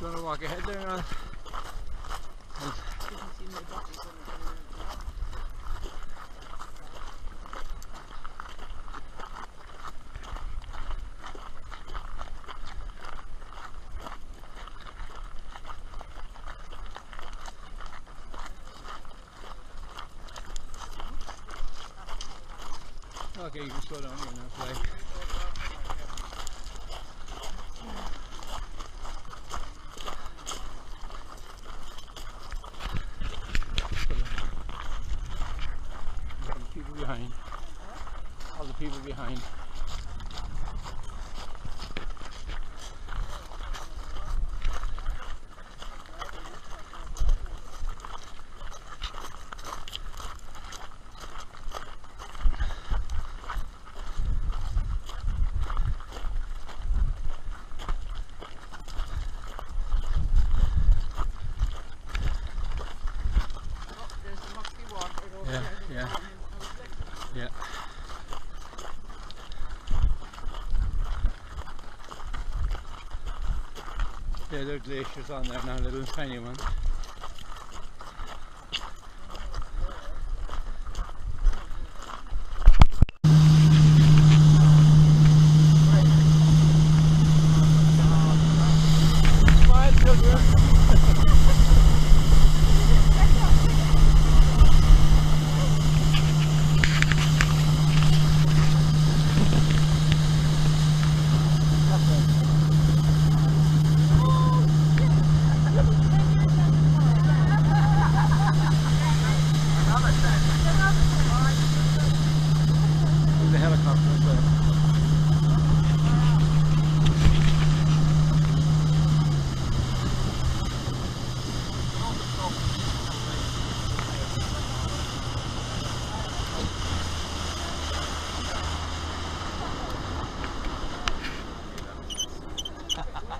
you want to walk ahead there now? Okay, you can slow down here now, play. People behind. All the people behind. Yeah. Yeah. Yeah, there are glaciers on there now, little tiny ones. Smile, children. The helicopter up there.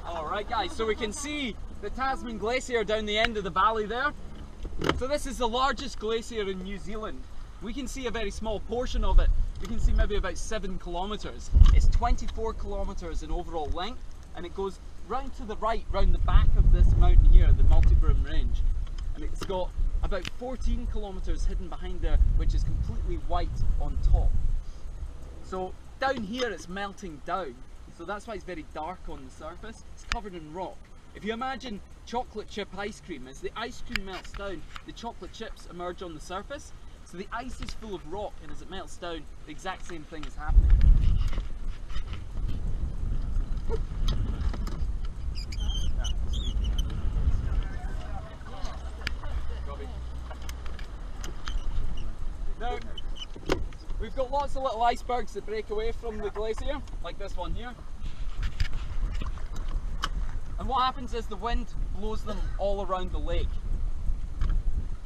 Alright guys, so we can see the Tasman Glacier down the end of the valley there. So this is the largest glacier in New Zealand. We can see a very small portion of it. We can see maybe about 7 kilometres. It's 24 kilometres in overall length, and it goes round to the right, round the back of this mountain here, the Multibrim Range. And it's got about 14 kilometres hidden behind there, which is completely white on top. So down here it's melting down, so that's why it's very dark on the surface. It's covered in rock. If you imagine chocolate chip ice cream, as the ice cream melts down, the chocolate chips emerge on the surface. So the ice is full of rock, and as it melts down, the exact same thing is happening. Now, we've got lots of little icebergs that break away from the glacier, like this one here. And what happens is the wind blows them all around the lake.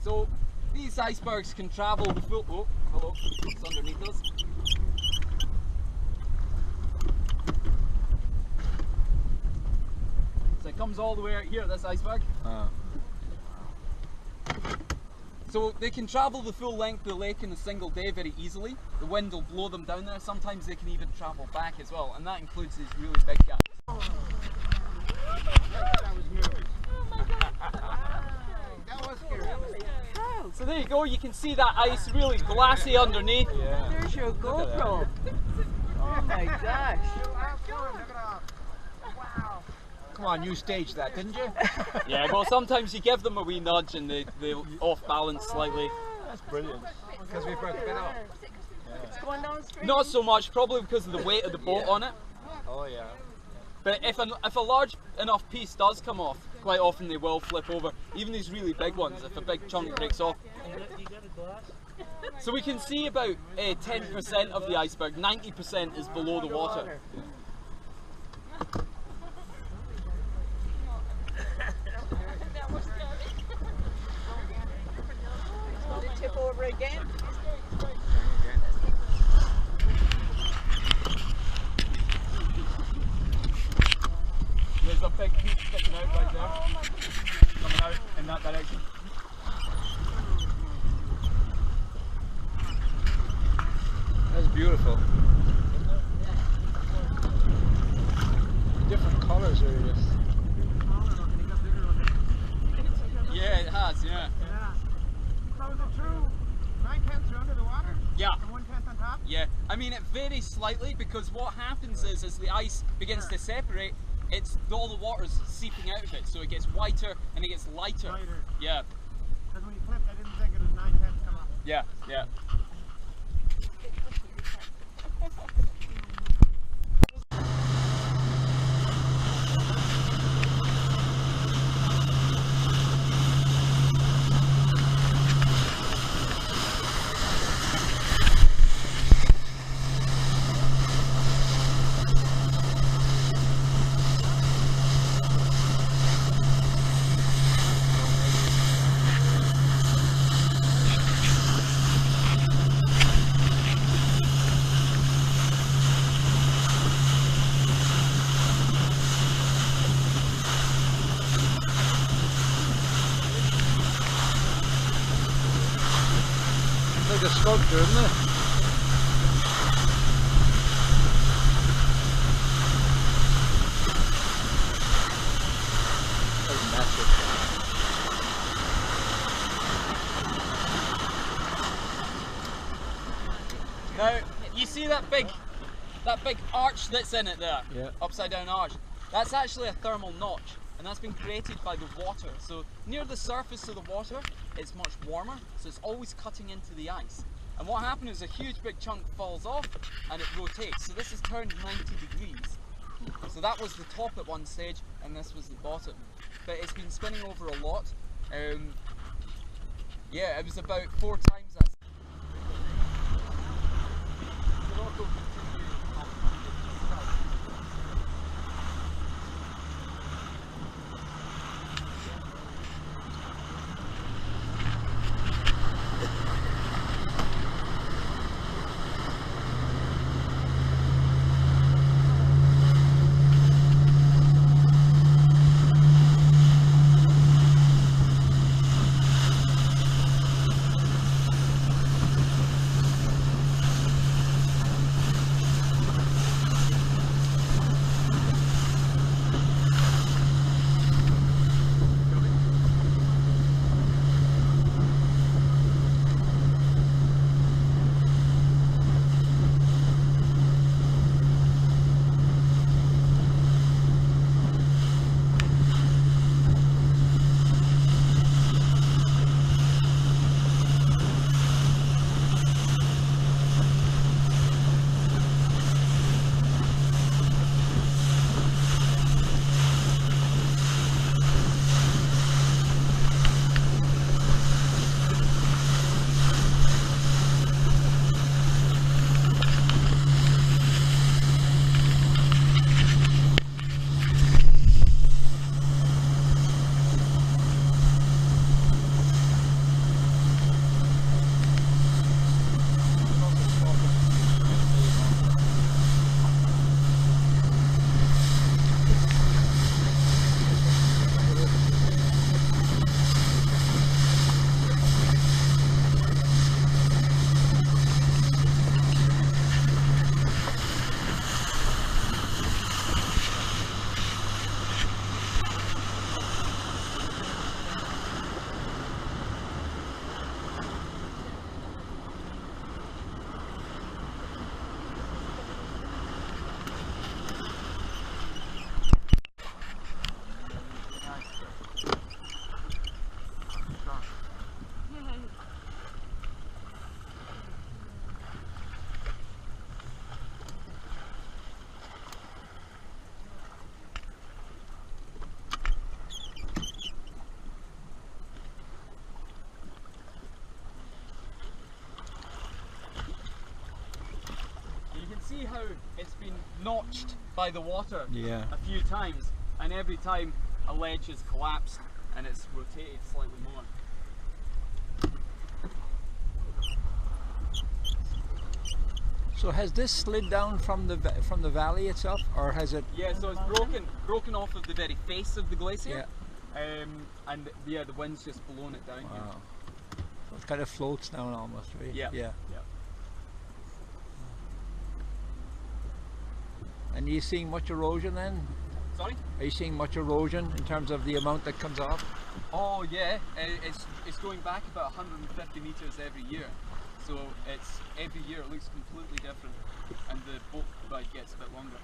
So these icebergs can travel the full... Oh, hello, it's underneath us. So it comes all the way out here, this iceberg. So they can travel the full length of the lake in a single day very easily. The wind will blow them down there. Sometimes they can even travel back as well, and that includes these really big guys. That was moving. That was scary. So there you go, you can see that ice really glassy underneath. Yeah. There's your GoPro. Oh my gosh. Wow. Come on, you staged that, didn't you? Yeah, well sometimes you give them a wee nudge and they off balance slightly. That's brilliant. Because we broke it up. It's going downstream. Not so much, probably because of the weight of the boat on it. Oh yeah. But if a large enough piece does come off, quite often they will flip over. Even these really big ones, if a big chunk breaks off. So we can see about 10% of the iceberg, 90% is below the water. Did it tip over again? There's a big piece sticking out right there, coming out in that direction. That's beautiful. Different colours are just. I mean, it varies slightly because what happens is as the ice begins to separate, all the water's seeping out of it, so it gets whiter and it gets lighter. Yeah. Because when you flipped, I didn't think it was 9/10 come up. Yeah, yeah. Like a sculpture, isn't it? That's massive. Now, you see that big arch that's in it there? Yeah. Upside down arch. That's actually a thermal notch, and that's been created by the water. So near the surface of the water, it's much warmer, so it's always cutting into the ice. And what happened is a huge big chunk falls off and it rotates. So this has turned 90 degrees. So that was the top at one stage and this was the bottom. But it's been spinning over a lot. Yeah, it was about 4 times that. See how it's been notched by the water a few times, and every time a ledge has collapsed and it's rotated slightly more. So has this slid down from the valley itself, or has it? Yeah, so it's broken off of the very face of the glacier. Yeah. And yeah, the wind's just blown it down here. Wow. So it kind of floats down almost, right? Yeah. Yeah. Yeah. And are you seeing much erosion then? Sorry? Are you seeing much erosion in terms of the amount that comes off? Oh yeah, it's going back about 150 meters every year. So it's every year it looks completely different, and the boat ride gets a bit longer.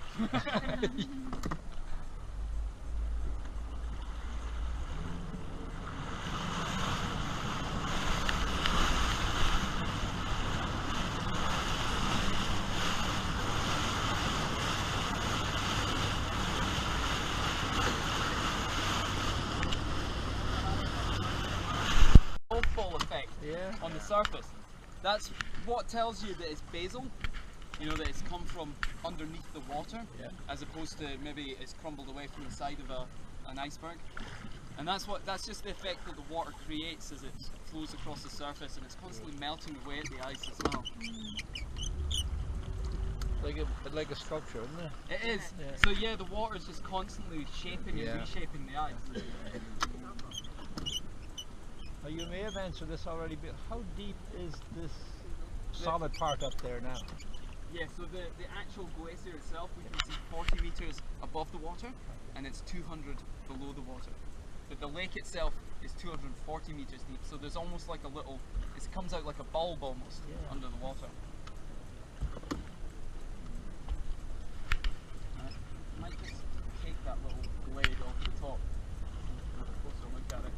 Fall effect on the surface. That's what tells you that it's basal, you know, that it's come from underneath the water, as opposed to maybe it's crumbled away from the side of an iceberg. And that's just the effect that the water creates as it flows across the surface, and it's constantly melting away at the ice as well. Like a sculpture, isn't it? It is. Yeah. So yeah, the water is just constantly shaping and reshaping the ice. Now you may have answered this already, but how deep is this solid part up there now? Yeah, so the actual glacier itself, we can see 40 meters above the water, and it's 200 below the water. But the lake itself is 240 meters deep, so there's almost like a little, it comes out like a bulb almost under the water. I might just take that little blade off the top and have a closer look at it.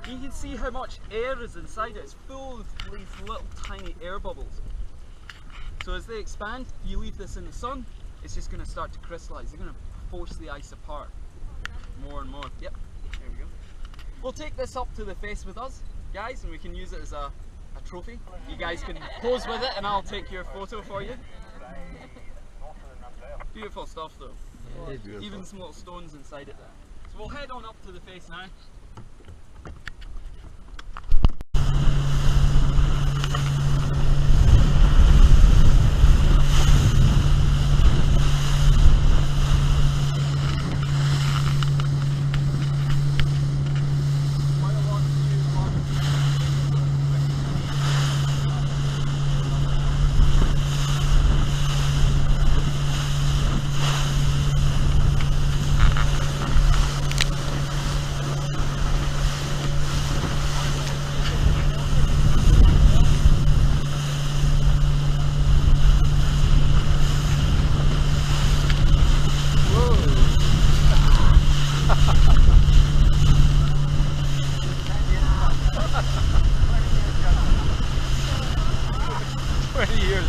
You can see how much air is inside it. It's full of these little tiny air bubbles. So as they expand, if you leave this in the sun, it's just going to start to crystallize. They're going to force the ice apart more and more. Yep, there we go. We'll take this up to the face with us, guys, and we can use it as a trophy. You guys can pose with it and I'll take your photo for you. Beautiful stuff though. It is beautiful. Even some little stones inside it there. So we'll head on up to the face now.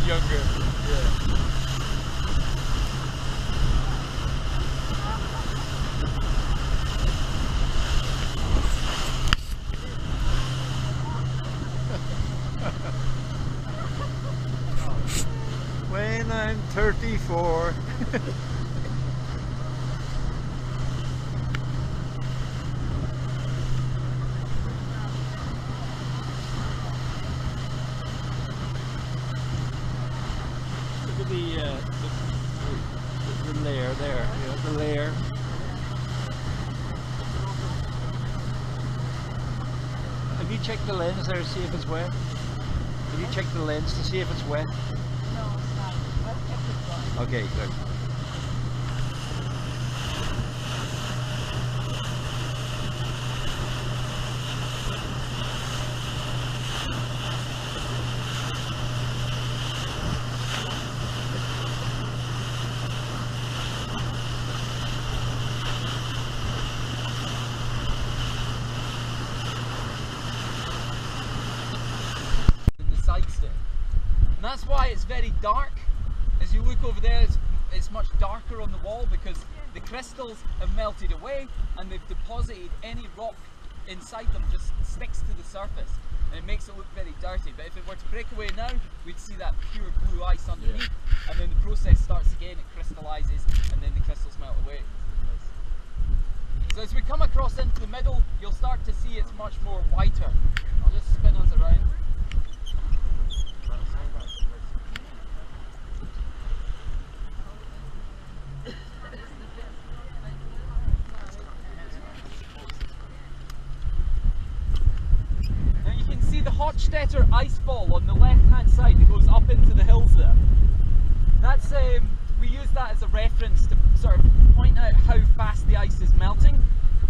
Younger. Yeah. When I'm 34. The layer there, the layer. Have you checked the lens there to see if it's wet? Have you checked the lens to see if it's wet? No, it's not. I've kept it dry. Okay, good. And that's why it's very dark. As you look over there, it's much darker on the wall because the crystals have melted away and they've deposited any rock inside them just sticks to the surface and it makes it look very dirty. But if it were to break away now, we'd see that pure blue ice underneath, and then the process starts again, it crystallizes, and then the crystals melt away. So as we come across into the middle, you'll start to see it's much more whiter. I'll just spin us around. Now you can see the Hochstetter icefall on the left hand side that goes up into the hills there. That's we use that as a reference to sort of point out how fast the ice is melting.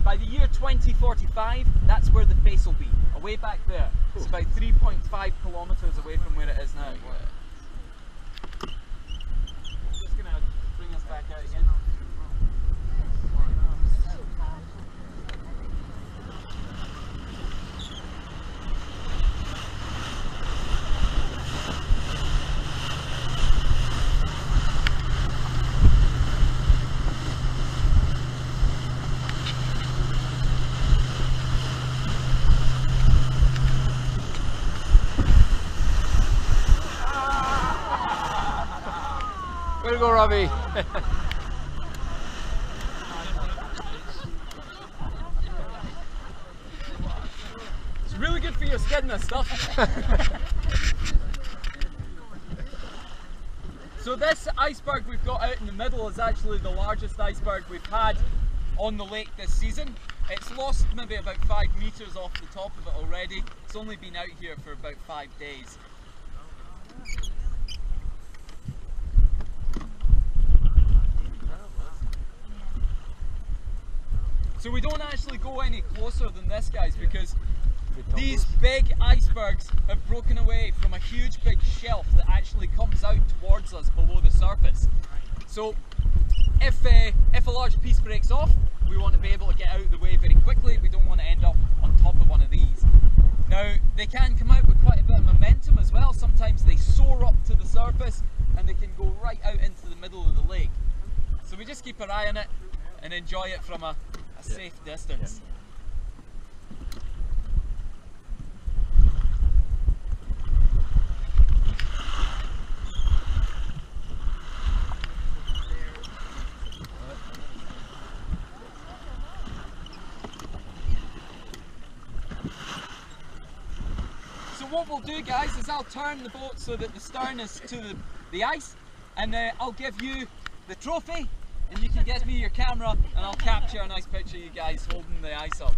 By the year 2045, that's where the face will be, away back there. It's about 3.5 kilometers away from where it is now. Just gonna bring us back out again. Way to go, Robbie. It's really good for your skin, this stuff. So this iceberg we've got out in the middle is actually the largest iceberg we've had on the lake this season. It's lost maybe about 5 meters off the top of it already. It's only been out here for about 5 days. So we don't actually go any closer than this, guys, because these big icebergs have broken away from a huge big shelf that actually comes out towards us below the surface. So if a large piece breaks off, we want to be able to get out of the way very quickly. We don't want to end up on top of one of these. Now, they can come out with quite a bit of momentum as well. Sometimes they soar up to the surface and they can go right out into the middle of the lake. So we just keep our eye on it and enjoy it from a safe distance. So what we'll do, guys, is I'll turn the boat so that the stern is to the ice, and I'll give you the trophy, and you can get me your camera and I'll capture a nice picture of you guys holding the ice up.